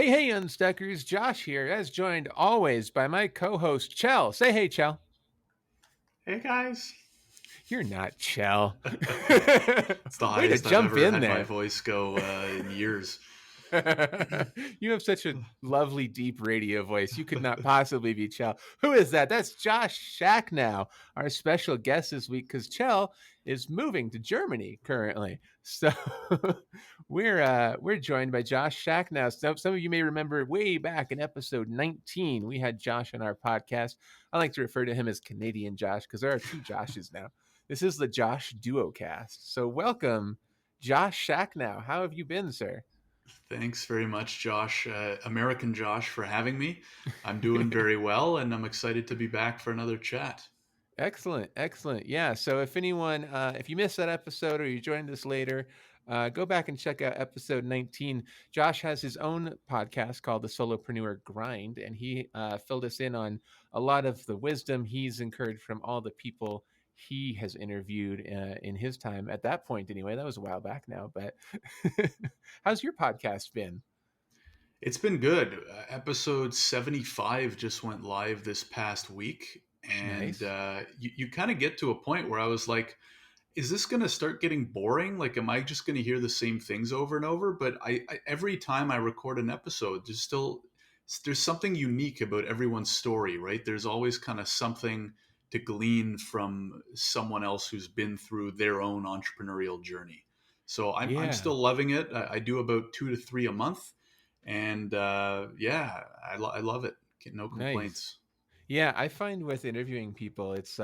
Hey, Unstuckers, Josh here, as joined always by my co-host, Cel. Say hey, Cel. Hey guys. You're not Cel. It's the Way to highest I've jump ever in had my there. voice go in years. You have such a lovely, deep radio voice. You could not possibly be Cel. Who is that? That's Josh Schachnow, our special guest this week, because Cel is moving to Germany currently. So we're joined by Josh Schachnow. Some of you may remember way back in episode 19, we had Josh on our podcast. I like to refer to him as Canadian Josh because there are two Joshes now. This is the Josh Duocast. So welcome, Josh Schachnow. How have you been, sir? Thanks very much, Josh, American Josh, for having me. I'm doing very well, and I'm excited to be back for another chat. Excellent, excellent. Yeah. So if you missed that episode or you joined us later, go back and check out episode 19. Josh has his own podcast called the Solopreneur Grind, and he filled us in on a lot of the wisdom he's incurred from all the people he has interviewed in his time at that point. Anyway, that was a while back now, but how's your podcast been? It's been good. Episode 75 just went live this past week, and Nice. you kind of get to a point where I was like, is this going to start getting boring? Like, am I just going to hear the same things over and over? But every time I record an episode, there's something unique about everyone's story, right? There's always kind of something to glean from someone else who's been through their own entrepreneurial journey. So I'm Yeah. still loving it. I do about 2 to 3 a month, and yeah, I love it. No Nice. complaints. Yeah, I find with interviewing people, it's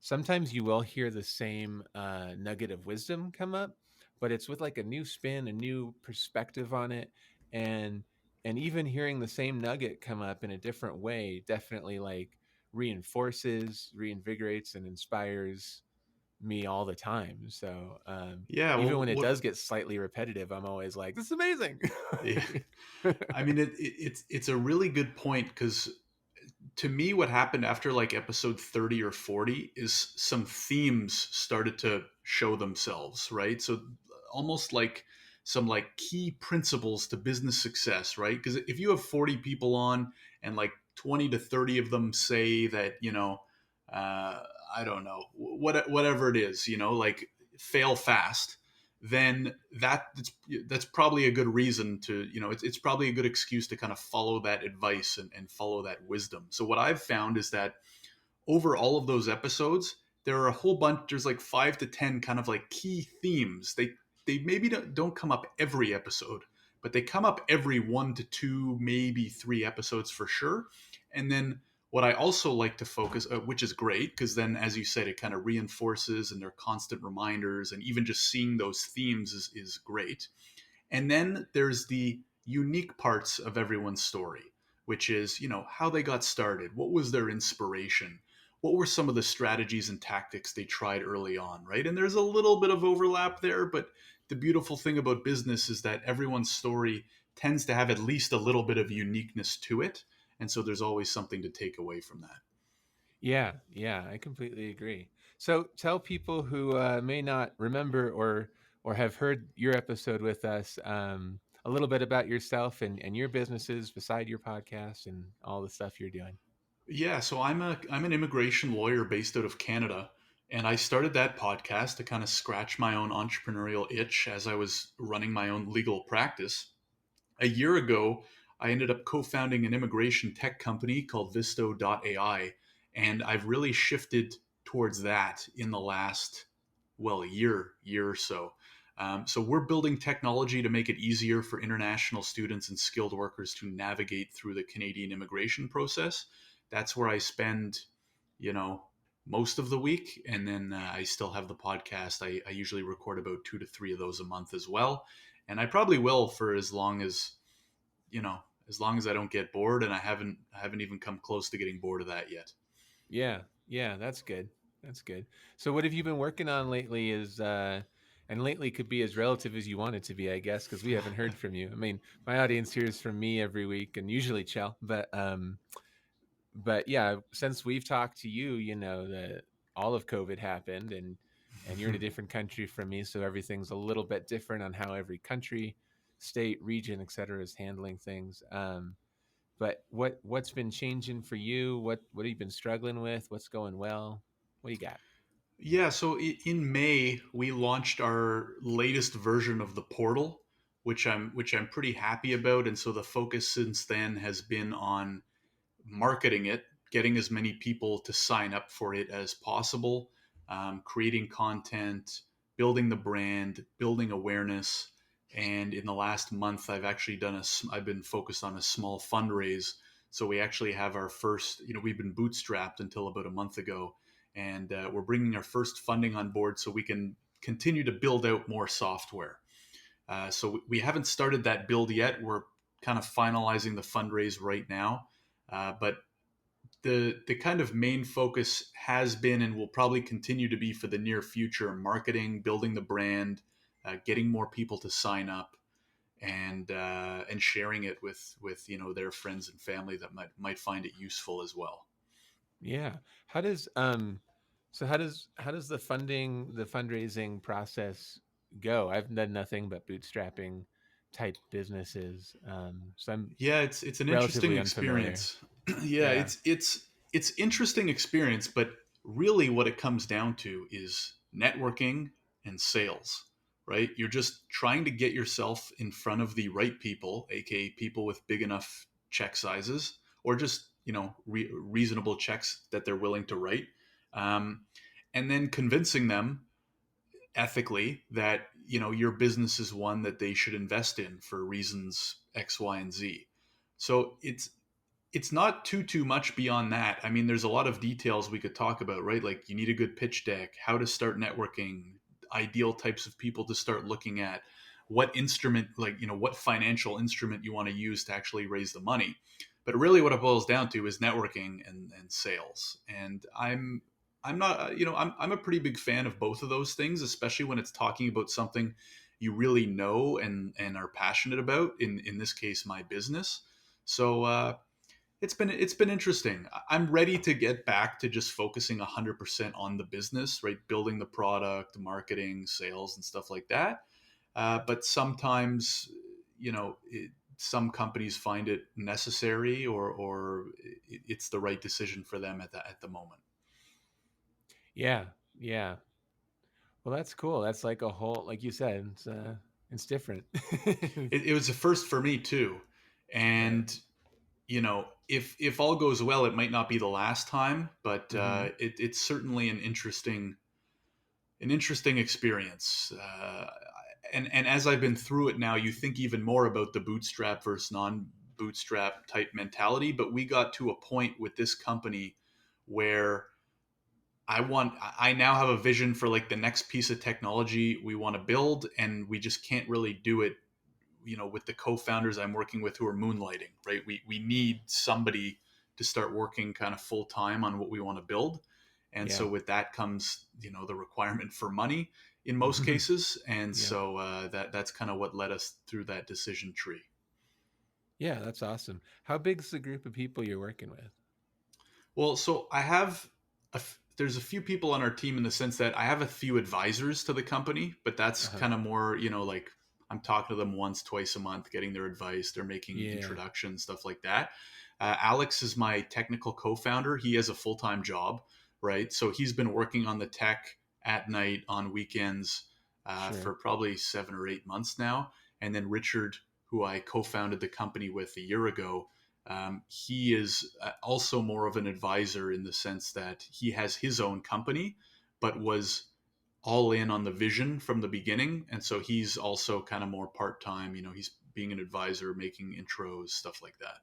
sometimes you will hear the same nugget of wisdom come up, but it's with like a new spin, a new perspective on it, and even hearing the same nugget come up in a different way definitely like reinforces, reinvigorates, and inspires me all the time. So Yeah. even Well, when it what? does get slightly repetitive, I'm always like, "This is amazing." Yeah. I mean, it's a really good point because to me, what happened after like episode 30 or 40 is some themes started to show themselves, right? So almost like some like key principles to business success, right? Because if you have 40 people on and like 20 to 30 of them say that, uh, I don't know, whatever it is, like fail fast, then that's probably a good reason to, it's probably a good excuse to kind of follow that advice and follow that wisdom. So what I've found is that over all of those episodes, there are a whole bunch, there's like 5 to 10 kind of like key themes. They maybe don't come up every episode, but they come up every 1 to 2, maybe 3 episodes for sure. And then what I also like to focus, which is great, because then, as you said, it kind of reinforces and they're constant reminders, and even just seeing those themes is great. And then there's the unique parts of everyone's story, which is, how they got started, what was their inspiration, what were some of the strategies and tactics they tried early on, right? And there's a little bit of overlap there, but the beautiful thing about business is that everyone's story tends to have at least a little bit of uniqueness to it. And so there's always something to take away from that. Yeah, yeah, I completely agree. So tell people who may not remember or have heard your episode with us a little bit about yourself and your businesses beside your podcast and all the stuff you're doing. Yeah, so I'm an immigration lawyer based out of Canada, and I started that podcast to kind of scratch my own entrepreneurial itch as I was running my own legal practice. A year ago, I ended up co-founding an immigration tech company called Visto.ai, and I've really shifted towards that in the last, well, year or so. So we're building technology to make it easier for international students and skilled workers to navigate through the Canadian immigration process. That's where I spend, you know, most of the week, and then I still have the podcast. I usually record about 2 to 3 of those a month as well, and I probably will for you know as long as I don't get bored, and I haven't even come close to getting bored of that yet. Yeah, yeah, that's good. That's good. So what have you been working on lately is and lately could be as relative as you want it to be, I guess, because we haven't heard from you. I mean, my audience hears from me every week and usually Chell, but yeah, since we've talked to you, you know that all of COVID happened, and you're in a different country from me, so everything's a little bit different on how every country state, region, et cetera, is handling things. But what's been changing for you? What have you been struggling with? What's going well? What do you got? Yeah, so in May we launched our latest version of the portal, which I'm pretty happy about, and so the focus since then has been on marketing it, getting as many people to sign up for it as possible, creating content, building the brand, building awareness. And in the last month, I've been focused on a small fundraise. So we actually have our first, we've been bootstrapped until about a month ago, and we're bringing our first funding on board so we can continue to build out more software. So we haven't started that build yet. We're kind of finalizing the fundraise right now. But the kind of main focus has been and will probably continue to be for the near future marketing, building the brand, getting more people to sign up, and sharing it with their friends and family that might find it useful as well. Yeah. How does how does the fundraising process go? I've done nothing but bootstrapping type businesses. So I'm Yeah, it's an interesting relatively unfamiliar. experience. Yeah, Yeah. it's interesting experience, but really what it comes down to is networking and sales, right? You're just trying to get yourself in front of the right people, aka people with big enough check sizes, or just reasonable checks that they're willing to write, um, and then convincing them ethically that your business is one that they should invest in for reasons X, Y, and Z. So it's not too much beyond that. I mean, there's a lot of details we could talk about, right? Like you need a good pitch deck, how to start networking, ideal types of people to start looking at, what instrument, like what financial instrument you want to use to actually raise the money. But really, what it boils down to is networking and sales. And I'm not, I'm a pretty big fan of both of those things, especially when it's talking about something you really know and are passionate about. In this case, my business. So it's been interesting. I'm ready to get back to just focusing 100% on the business, right? Building the product, marketing, sales, and stuff like that. But sometimes, some companies find it necessary, or it's the right decision for them at the moment. Yeah. Yeah. Well, that's cool. That's like a whole, like you said, it's different. It was a first for me too, Right. and if all goes well, it might not be the last time, but Hmm. it's certainly an interesting experience. And as I've been through it now, you think even more about the bootstrap versus non-bootstrap type mentality. But we got to a point with this company where I now have a vision for like the next piece of technology we want to build, and we just can't really do it, with the co-founders I'm working with who are moonlighting, right? We need somebody to start working kind of full time on what we want to build. And Yeah. so with that comes, the requirement for money in most cases. And Yeah. so that's kind of what led us through that decision tree. Yeah. That's awesome. How big's the group of people you're working with? Well, so there's a few people on our team in the sense that I have a few advisors to the company, but that's Uh-huh. kind of more, like I'm talking to them once, twice a month, getting their advice. They're making Yeah. introductions, stuff like that. Alex is my technical co-founder. He has a full-time job, right? So he's been working on the tech at night on weekends Sure. for probably 7 or 8 months now. And then Richard, who I co-founded the company with a year ago, he is also more of an advisor in the sense that he has his own company, but was all in on the vision from the beginning. And so he's also kind of more part time. He's being an advisor, making intros, stuff like that.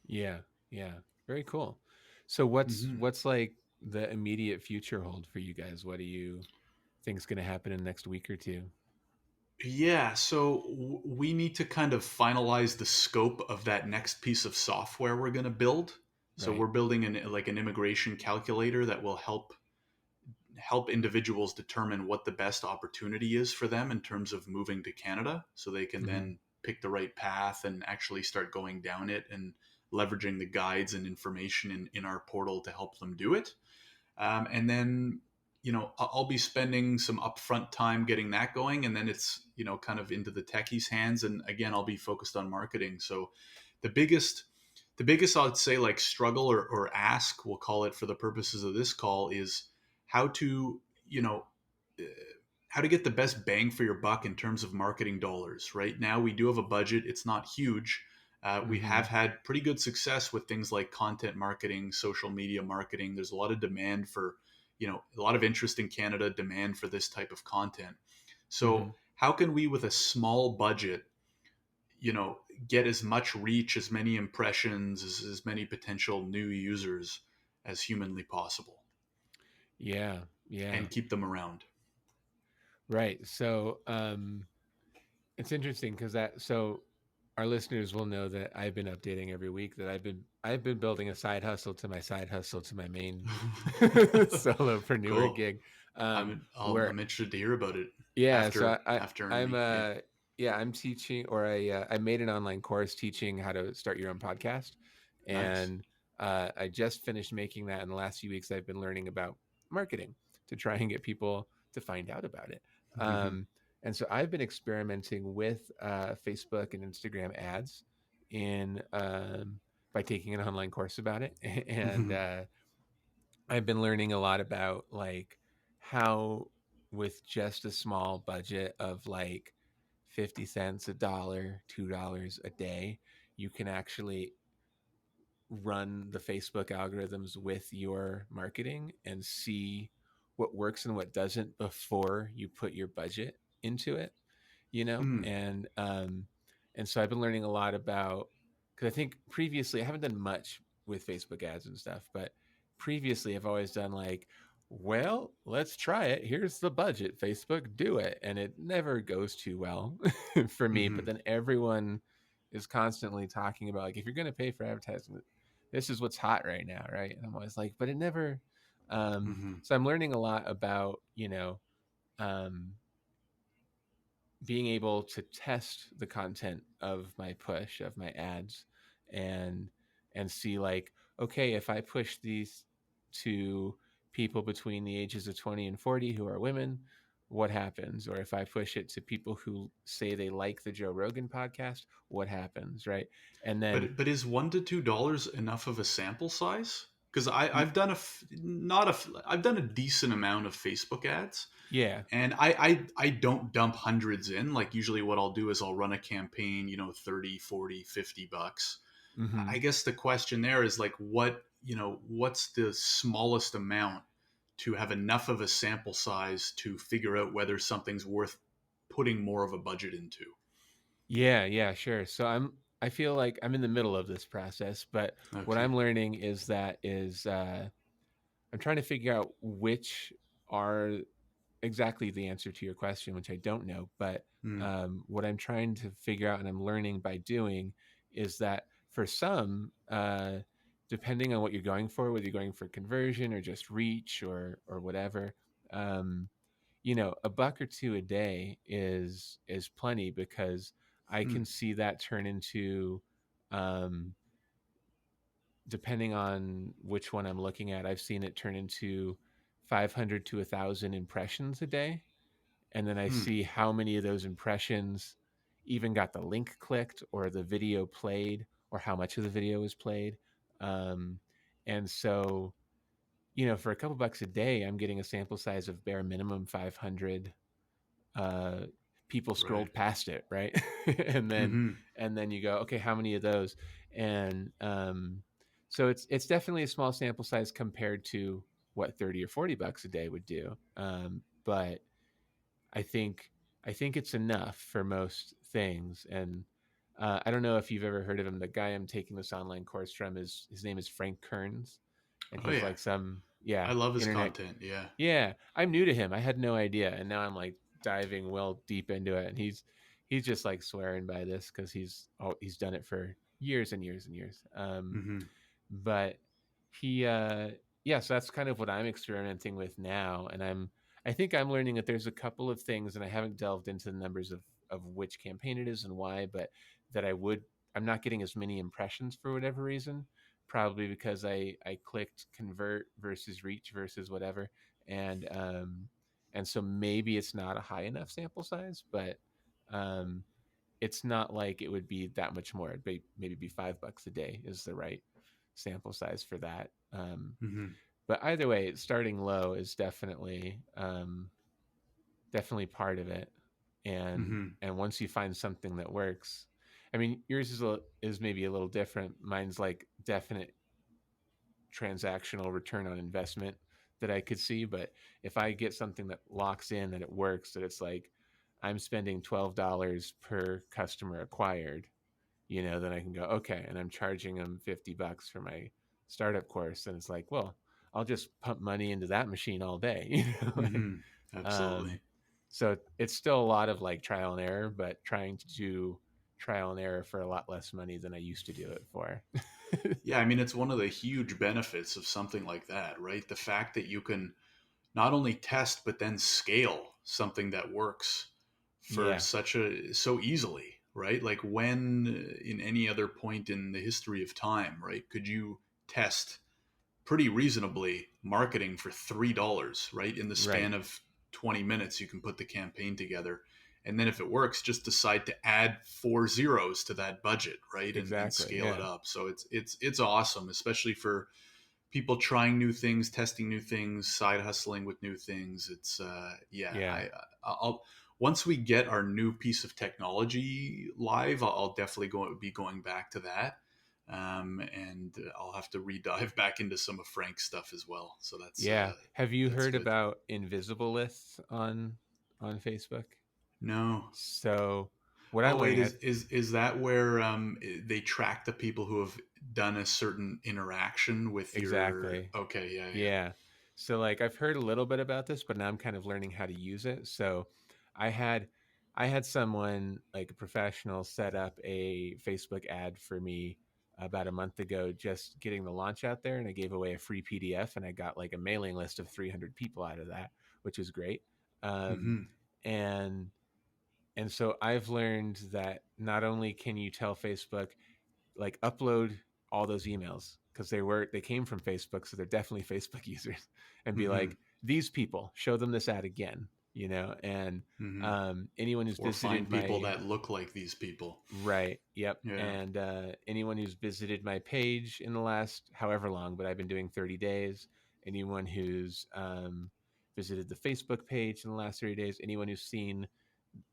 Yeah. Yeah. Very cool. So what's Hmm. what's like the immediate future hold for you guys? What do you think's going to happen in the next week or two? Yeah, so we need to kind of finalize the scope of that next piece of software we're going to build. So Right. we're building an immigration calculator that will help individuals determine what the best opportunity is for them in terms of moving to Canada, so they can Hmm. then pick the right path and actually start going down it and leveraging the guides and information in our portal to help them do it. And then I'll be spending some upfront time getting that going, and then it's kind of into the techies' hands, and again, I'll be focused on marketing. So the biggest the biggest I'd say, like, struggle or ask, we'll call it for the purposes of this call, is how to you know uh, how to get the best bang for your buck in terms of marketing dollars. Right now we do have a budget. It's not huge. We Mm-hmm. have had pretty good success with things like content marketing, social media marketing. There's a lot of demand for, a lot of interest in Canada, demand for this type of content. Mm-hmm. So how can we, with a small budget, you know, get as much reach, as many impressions, as many potential new users as humanly possible, Yeah. Yeah. and keep them around? Right. So it's interesting because our listeners will know that I've been updating every week that I've been building a side hustle to my side hustle to my main solopreneur Cool. gig. Where I'm interested to hear about it Yeah, so after I after I'm we yeah. yeah, I'm teaching, or I made an online course teaching how to start your own podcast. Nice. And I just finished making that. In the last few weeks I've been learning about marketing to try and get people to find out about it. Hmm. And so I've been experimenting with Facebook and Instagram ads in by taking an online course about it. And Hmm. I've been learning a lot about like how, with just a small budget of like 50 cents, a dollar, $2 a day, you can actually run the Facebook algorithms with your marketing and see what works and what doesn't before you put your budget into it, you know? Mm. And so I've been learning a lot about, because I think previously I haven't done much with Facebook ads and stuff, but previously I've always done like, well, let's try it. Here's the budget. Facebook, do it. And it never goes too well for me. But Hmm. then everyone is constantly talking about like, if you're going to pay for advertising, this is what's hot right now, right? And I'm always like, but it never. Hmm. So I'm learning a lot about, um, being able to test the content of my push, of my ads, and see like, okay, if I push these to people between the ages of 20 and 40 who are women, what happens? Or if I push it to people who say they like the Joe Rogan podcast, what happens, right? And then But is $1 to $2 enough of a sample size? Because y- I've done not I've done a decent amount of Facebook ads, yeah. and I don't dump hundreds in. Like, usually what I'll do is I'll run a campaign, 30, 40, $50. I Hmm. guess the question there is, like, what's the smallest amount to have enough of a sample size to figure out whether something's worth putting more of a budget into? Yeah, yeah, sure. I feel like I'm in the middle of this process, but what Okay. I'm learning is I'm trying to figure out which are exactly the answer to your question, which I don't know. But Mm. what I'm trying to figure out and I'm learning by doing is that for some, depending on what you're going for, whether you're going for conversion or just reach or whatever, um, a buck or two a day is plenty, because I Mm. can see that turn into, um, depending on which one I'm looking at, I've seen it turn into 500 to 1,000 impressions a day. And then I Mm. see how many of those impressions even got the link clicked or the video played, or how much of the video was played. Um, and so, for a couple bucks a day, I'm getting a sample size of bare minimum 500 uh, people Right. scrolled past it, right? and then Hmm. and then you go, okay, how many of those? And so it's definitely a small sample size compared to what 30 or 40 bucks a day would do. But I think I think it's enough for most things. And I don't know if you've ever heard of him. The guy I'm taking this online course from, is his name is Frank Kearns, and Oh he's yeah, like some, I yeah, love his internet. content. Yeah. Yeah, I'm new to him. I had no idea, and now I'm like diving well deep into it. And he's just like swearing by this because he's done it for years and years and years. Hmm. But he, yeah, so that's kind of what I'm experimenting with now, and I think I'm learning that there's a couple of things, and I haven't delved into the numbers of which campaign it is and why, but that I'm not getting as many impressions for whatever reason. probably because I clicked convert versus reach versus whatever, and and so maybe it's not a high enough sample size, but um, it's not like it would be that much more. It'd be, maybe be $5 a day is the right sample size for that. Mm-hmm. But either way, starting low is definitely part of it. Mm-hmm. And once you find something that works, I mean, yours is maybe a little different. Mine's like definite transactional return on investment that I could see. But if I get something that locks in that it works, that it's like I'm spending $12 per customer acquired, then I can go, okay, and I'm charging them $50 for my startup course. And it's like, well, I'll just pump money into that machine all day, like, Mm-hmm. um, Absolutely. so it's still a lot of like trial and error, but trying to do trial and error for a lot less money than I used to do it for. Yeah, I mean, it's one of the huge benefits of something like that, right? The fact that you can not only test but then scale something that works for Yeah, so easily, right? Like when in any other point in the history of time, right? Could you test pretty reasonably marketing for $3, right? In the right. span of 20 minutes, you can put the campaign together. And then if it works, just decide to add 4 zeros to that budget, right? And Exactly. scale it Yeah. up. So it's awesome, especially for people trying new things, testing new things, side hustling with new things. It's yeah, Yeah. I'll once we get our new piece of technology live, I'll definitely be going back to that. And I'll have to re-dive back into some of Frank's stuff as well. So Yeah. Have you that's heard good. about invisible lists on Facebook? No. So what Oh I'm wait, learning, is that where they track the people who have done a certain interaction with your? exactly. Okay, yeah, yeah. Yeah. So like I've heard a little bit about this, but now I'm kind of learning how to use it. So I had I had someone like a professional set up a Facebook ad for me about a month ago, just getting the launch out there, and I gave away a free PDF, and I got like a mailing list of 300 people out of that, which is great. Um, Mm-hmm. and and so I've learned that not only can you tell Facebook like upload all those emails because they came from Facebook, so they're definitely Facebook users, and be Mm-hmm. like, these people, show them this ad again, and Mm-hmm. anyone who's Or visited find people my that look like these people. right, yep, Yeah. and anyone who's visited my page in the last however long, but I've been doing 30 days. Anyone who's visited the Facebook page in the last 30 days. Anyone who's seen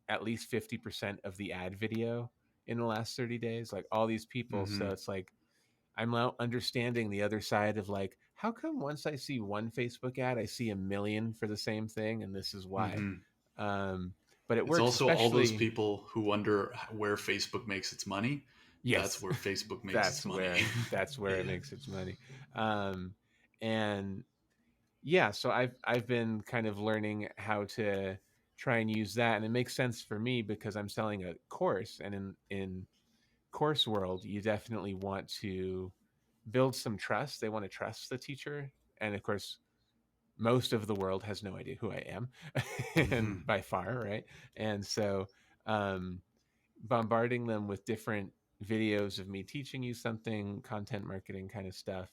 at least 50% of the ad video in the last 30 days, like all these people. Mm-hmm. So it's like I'm now understanding the other side of like, how come once I see one Facebook ad, I see a million for the same thing, and this is why. Mm-hmm. Um, but it It's works, also all those especially. people who wonder where Facebook makes its money. That's Yes, where Facebook makes its money. that's where it Yeah. makes its money. Um, and yeah, so I've been kind of learning how to try and use that, and it makes sense for me because I'm selling a course, and in course world, you definitely want to build some trust. They want to trust the teacher. And of course, most of the world has no idea who I am, Mm-hmm. and by far, right? And so, um, bombarding them with different videos of me teaching you something, content marketing kind of stuff,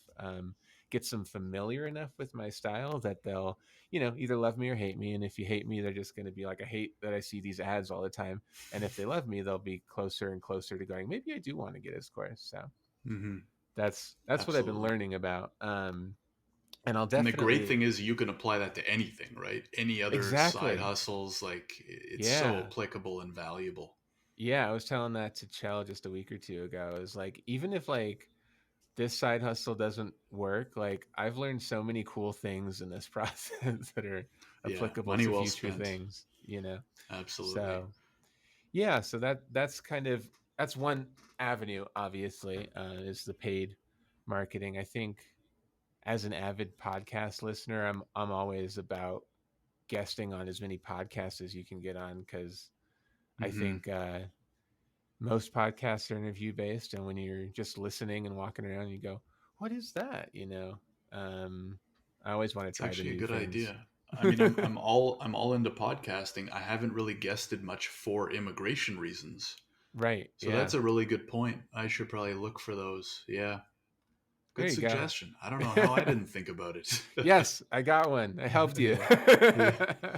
gets them familiar enough with my style that they'll, either love me or hate me. And if you hate me, they're just going to be like, I hate that I see these ads all the time. And if they love me, they'll be closer and closer to going, maybe I do want to get his course. So Mm-hmm. that's what I've been Absolutely. learning about. And I'll And the great definitely, thing is you can apply that to anything, right? Any other side exactly. hustles, like it's so Yeah. applicable and valuable. Yeah. I was telling that to Cel just a week or two ago. It was like, even if like this side hustle doesn't work, like I've learned so many cool things in this process that are Yeah, applicable money to well future spent. things. Absolutely. So yeah, so that's one avenue, obviously, is the paid marketing. I think as an avid podcast listener, I'm always about guesting on as many podcasts as you can get on, because I Mm-hmm. think most podcasts are interview based, and when you're just listening and walking around, you go, "What is that?" Um, I always want to It's try the actually a new good things. idea. I mean, I'm all into podcasting. I haven't really guested much for immigration reasons. Right? So Yeah. that's a really good point. I should probably look for those. Yeah. There Good you go. suggestion. I don't know how I didn't think about it. Yes, I got one. I helped you. Yeah. Yeah.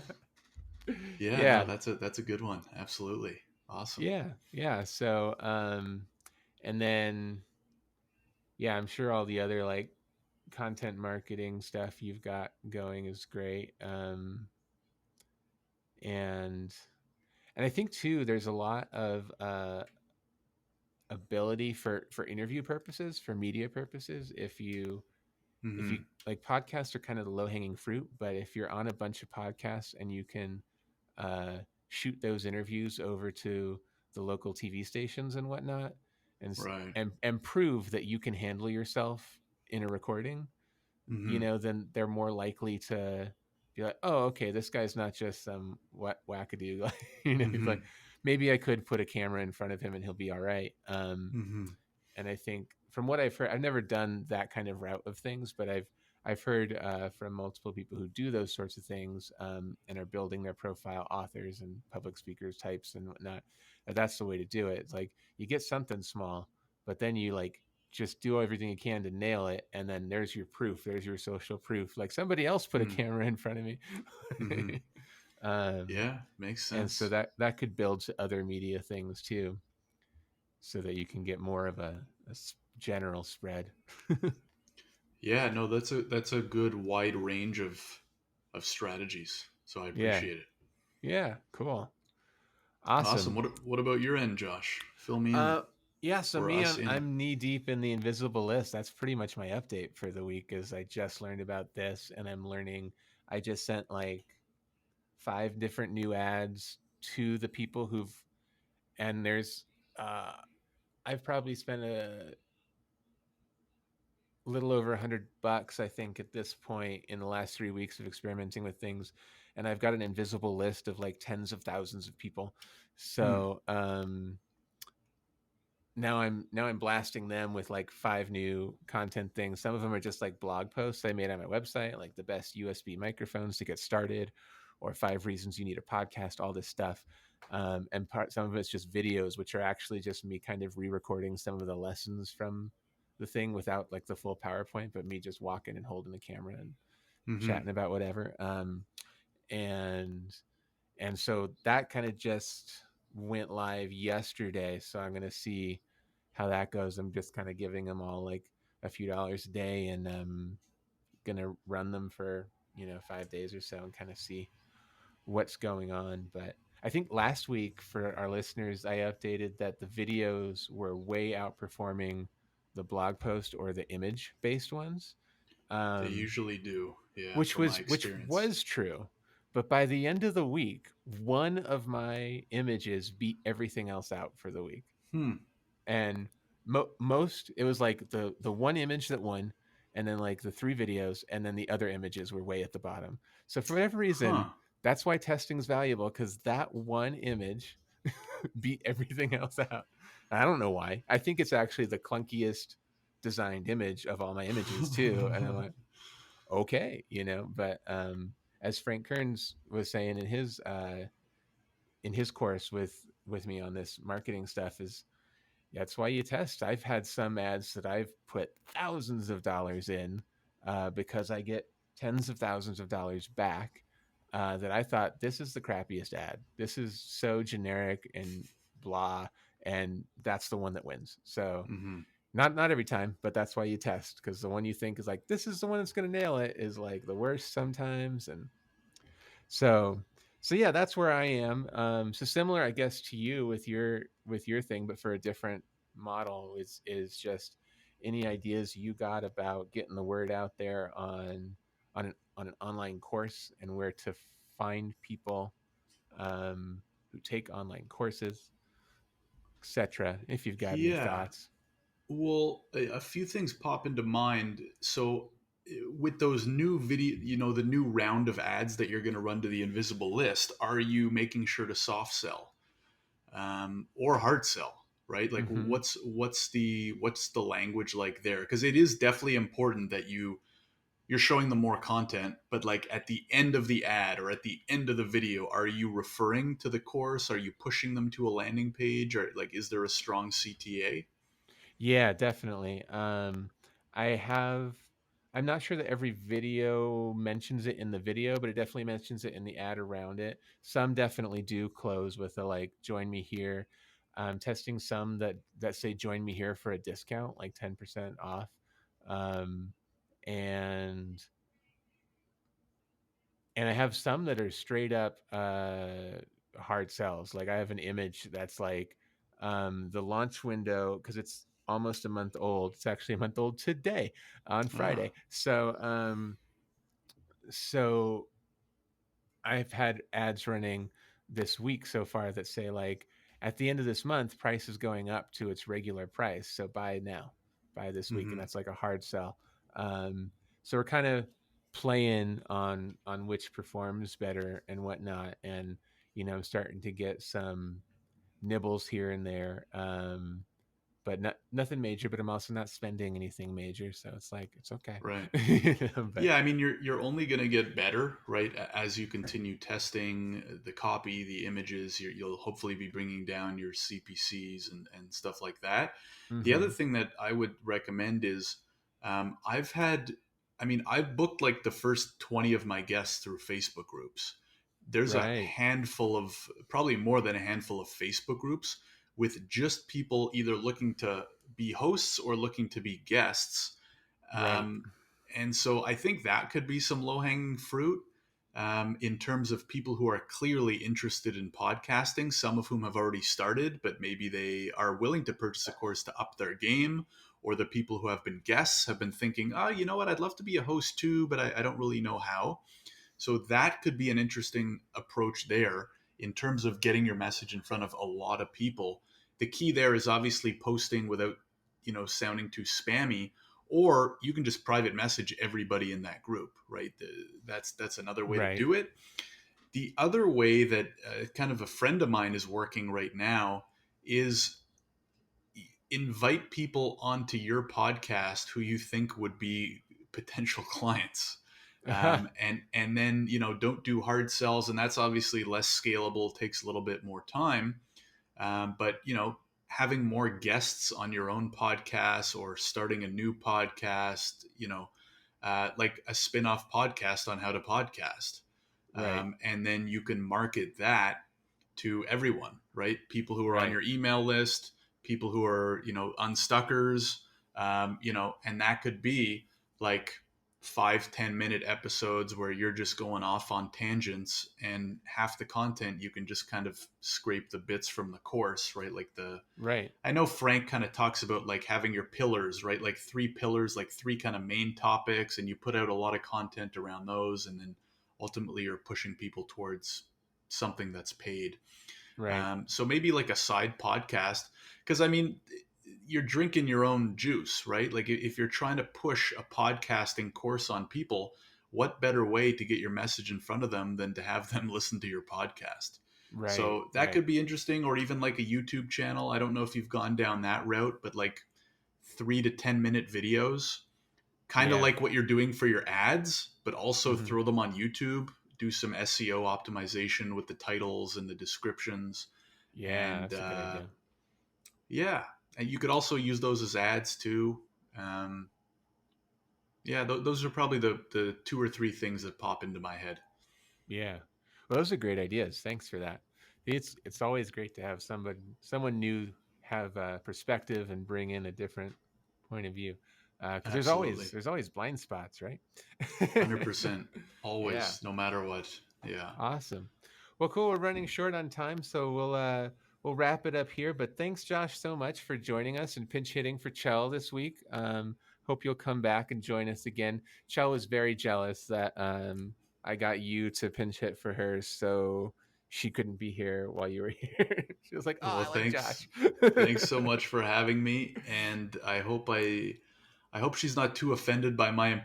Yeah, no, Yeah. that's a good one. Absolutely. Awesome. Yeah. Yeah. So, and then, yeah, I'm sure all the other like content marketing stuff you've got going is great. And, and I think too, there's a lot of, ability for interview purposes, for media purposes. If you Hmm. like, podcasts are kind of the low hanging fruit, but if you're on a bunch of podcasts and you can uh, shoot those interviews over to the local TV stations and whatnot, and Right. and prove that you can handle yourself in a recording, Hmm. then they're more likely to be like, oh, okay, this guy's not just some wackadoo. Like, he's like, Hmm. maybe I could put a camera in front of him and he'll be all right. Hmm. And I think from what I've heard, I've never done that kind of route of things, but I've heard from multiple people who do those sorts of things, and are building their profile, authors and public speakers types and whatnot. That's the way to do it. It's like you get something small, but then you like just do everything you can to nail it, and then there's your proof. There's your social proof. Like somebody else put a camera in front of me. Hmm. um, Yeah, makes and so sense. that could build to other media things too, so that you can get more of a general spread. Yeah, no, that's a good wide range of strategies. So I Yeah. appreciate it. Yeah. Cool. Awesome. Awesome. What about your end, Josh? Fill me in Uh, yeah. So or me, us in. I'm knee deep in the invisible list. That's pretty much my update for the week. Is I just learned about this, and I'm learning. I just sent like 5 different new ads to the people and there's, uh, I've probably spent a little over $100, I think, at this point in the last 3 weeks of experimenting with things, and I've got an invisible list of like tens of thousands of people. Hmm. So now I'm blasting them with like 5 new content things. Some of them are just like blog posts I made on my website, like the best USB microphones to get started, or 5 reasons you need a podcast, all this stuff. And some of it's just videos, which are actually just me kind of re-recording some of the lessons from the thing without like the full PowerPoint, but me just walking and holding the camera and Hmm. chatting about whatever. And and so that kind of just went live yesterday. So I'm going to see how that goes. I'm just kind of giving them all like a few dollars a day, and going to run them for 5 days or so and kind of see what's going on. But I think last week for our listeners, I updated that the videos were way outperforming the blog post or the image based ones. They Um, usually do. Yeah, which from my was experience. true. But by the end of the week, one of my images beat everything else out for the week. Hmm. And most, it was like the one image that won, and then like the 3 videos, and then the other images were way at the bottom. So for whatever reason, Huh. that's why testing is valuable, because that one image beat everything else out. I don't know why. I think it's actually the clunkiest designed image of all my images too. And I'm like, okay, but as Frank Kearns was saying in his course with me on this marketing stuff, is that's why you test. I've had some ads that I've put thousands of dollars in, because I get tens of thousands of dollars back, that I thought, this is the crappiest ad, this is so generic and blah, and that's the one that wins. So Hmm. not every time, but that's why you test, because the one you think is like, this is the one that's going to nail it, is like the worst sometimes. And so yeah, that's where I am. So similar, I guess, to you with your thing, but for a different model, is just any ideas you got about getting the word out there on an online course, and where to find people who take online courses, etc. If you've got any Yeah. thoughts. Well, a few things pop into mind. So, with those new video, the new round of ads that you're going to run to the invisible list, are you making sure to soft sell, or hard sell? Right? Like, Hmm. what's the language like there? Because it is definitely important that you're showing them more content, but like at the end of the ad or at the end of the video, are you referring to the course? Are you pushing them to a landing page? Or like, is there a strong CTA? Yeah, definitely. I have. I'm not sure that every video mentions it in the video, but it definitely mentions it in the ad around it. Some definitely do close with a like "Join me here." I'm testing some that say "Join me here" for a discount, like 10% off. Um, and and I have some that are straight up hard sells. Like I have an image that's like the launch window, because it's almost a month old. It's actually a month old today on Ah. Friday. So I've had ads running this week so far that say like at the end of this month, price is going up to its regular price. So buy now, buy this week, and Hmm. that's like a hard sell. Um, so we're kind of playing on which performs better and whatnot, and I'm starting to get some nibbles here and there. But nothing major. But I'm also not spending anything major, so it's like it's okay. Right. But Yeah, I mean, you're only going to get better, right? As you continue testing the copy, the images, you'll hopefully be bringing down your CPCs and stuff like that. The other mm-hmm. thing that I would recommend is I've had, I mean, I've booked like the first 20 of my guests through Facebook groups. There's a Right, handful of, probably more than a handful of Facebook groups with just people either looking to be hosts or looking to be guests. right, Um, and so I think that could be some low hanging fruit in terms of people who are clearly interested in podcasting, some of whom have already started, but maybe they are willing to purchase a course to up their game. Or the people who have been guests have been thinking, oh, you know what, I'd love to be a host too, but I don't really know how. So that could be an interesting approach there in terms of getting your message in front of a lot of people. The key there is obviously posting without, sounding too spammy, or you can just private message everybody in that group, right? That's another way to right. do it. The other way that kind of a friend of mine is working right now is invite people onto your podcast who you think would be potential clients, and then don't do hard sells, and that's obviously less scalable, takes a little bit more time, but having more guests on your own podcast or starting a new podcast, like a spin-off podcast on how to podcast, Right, and then you can market that to everyone, right? People who are on right, your email list, people who are, unstuckers, and that could be like 5-10 minute episodes where you're just going off on tangents, and half the content you can just kind of scrape the bits from the course, right? Like right, I know Frank kind of talks about like having your pillars, right? Like 3 pillars, like 3 kind of main topics, and you put out a lot of content around those, and then ultimately you're pushing people towards something that's paid. right, So maybe like a side podcast, because I mean, you're drinking your own juice, right? Like if you're trying to push a podcasting course on people, what better way to get your message in front of them than to have them listen to your podcast? right, So that right. could be interesting, or even like a YouTube channel. I don't know if you've gone down that route, but like 3 to 10 minute videos, kind of Yeah. like what you're doing for your ads, but also Hmm. throw them on YouTube, do some SEO optimization with the titles and the descriptions. Yeah, And that's a good idea. yeah, and you could also use those as ads too. Um, yeah, those are probably the 2 or 3 things that pop into my head. Yeah. Well, those are great ideas. Thanks for that. It's always great to have someone new have a perspective and bring in a different point of view. Because there's always Absolutely. there's always blind spots, right? 100%. Yeah. Always, no matter what. Yeah. Awesome. Well, cool. We're running short on time, so we'll wrap it up here. But thanks, Josh, so much for joining us and pinch hitting for Chell this week. Hope you'll come back and join us again. Chell was very jealous that I got you to pinch hit for her, so she couldn't be here while you were here. She was like, "Oh, Well, I like thanks. Josh." Thanks so much for having me, and I hope she's not too offended by my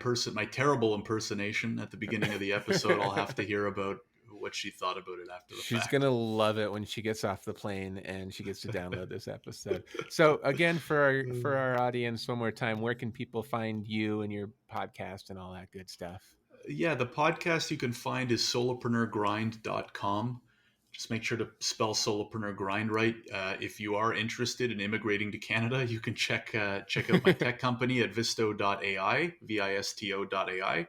terrible impersonation at the beginning of the episode. I'll have to hear about what she thought about it after the She's fact. gonna love it when she gets off the plane and she gets to download this episode. So again, for our audience, one more time, where can people find you and your podcast and all that good stuff? Yeah, the podcast you can find is solopreneurgrind.com. Just make sure to spell Solopreneur Grind right. If you are interested in immigrating to Canada, you can check out my tech company at visto.ai, visto.ai,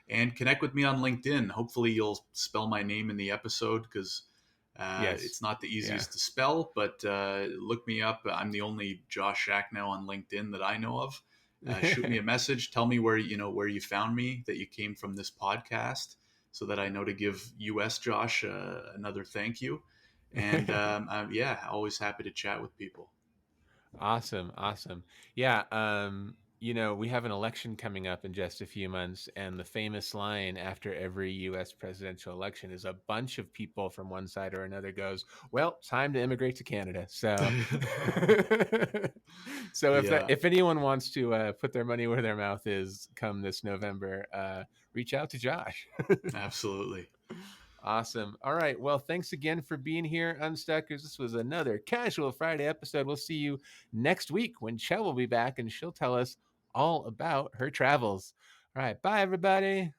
and connect with me on LinkedIn. Hopefully, you'll spell my name in the episode because Yes. it's not the Yeah. easiest to spell. But look me up. I'm the only Josh Schachnow on LinkedIn that I know of. Shoot me a message. Tell me where you found me, that you came from this podcast, so that I know to give US Josh another thank you. And yeah, always happy to chat with people. Awesome, awesome. Yeah, we have an election coming up in just a few months, and the famous line after every US presidential election is a bunch of people from one side or another goes, "Well, time to immigrate to Canada." So so Yeah, if anyone wants to put their money where their mouth is come this November, reach out to Josh. absolutely. Awesome. All right. Well, thanks again for being here, Unstuckers. This was another Casual Friday episode. We'll see you next week when Cel will be back and she'll tell us all about her travels. All right. Bye, everybody.